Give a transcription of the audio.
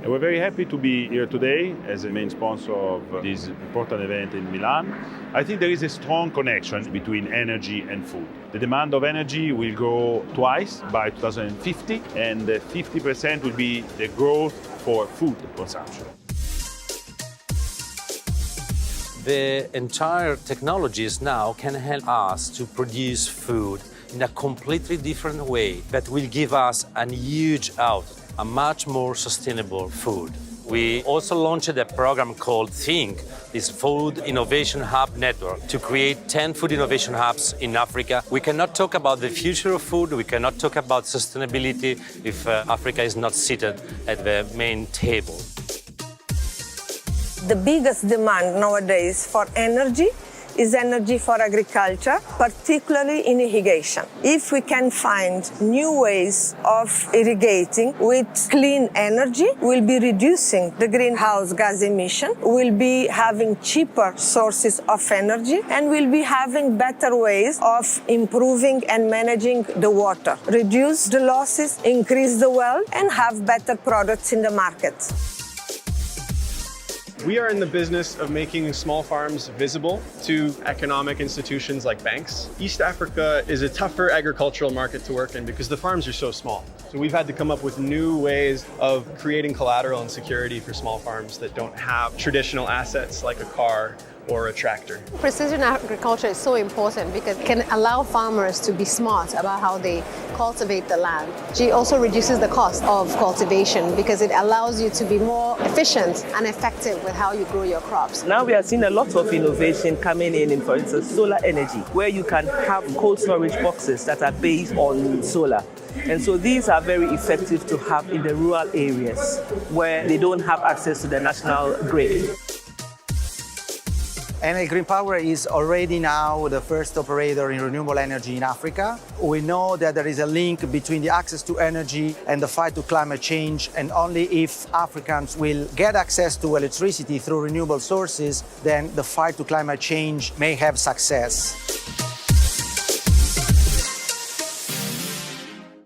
And we're very happy to be here today as the main sponsor of this important event in Milan. I think there is a strong connection between energy and food. The demand of energy will grow twice by 2050, and 50% will be the growth for food consumption. The entire technologies now can help us to produce food in a completely different way that will give us a huge out, a much more sustainable food. We also launched a program called THINK, this Food Innovation Hub Network, to create 10 food innovation hubs in Africa. We cannot talk about the future of food, we cannot talk about sustainability if Africa is not seated at the main table. The biggest demand nowadays for energy is energy for agriculture, particularly in irrigation. If we can find new ways of irrigating with clean energy, we'll be reducing the greenhouse gas emission, we'll be having cheaper sources of energy, and we'll be having better ways of improving and managing the water, reduce the losses, increase the wealth, and have better products in the market. We are in the business of making small farms visible to economic institutions like banks. East Africa is a tougher agricultural market to work in because the farms are so small. So we've had to come up with new ways of creating collateral and security for small farms that don't have traditional assets like a car or a tractor. Precision agriculture is so important because it can allow farmers to be smart about how they cultivate the land. It also reduces the cost of cultivation because it allows you to be more efficient and effective with how you grow your crops. Now we are seeing a lot of innovation coming in, for instance, solar energy, where you can have cold storage boxes that are based on solar. And so these are very effective to have in the rural areas where they don't have access to the national grid. Enel Green Power is already now the first operator in renewable energy in Africa. We know that there is a link between the access to energy and the fight to climate change, and only if Africans will get access to electricity through renewable sources, then the fight to climate change may have success.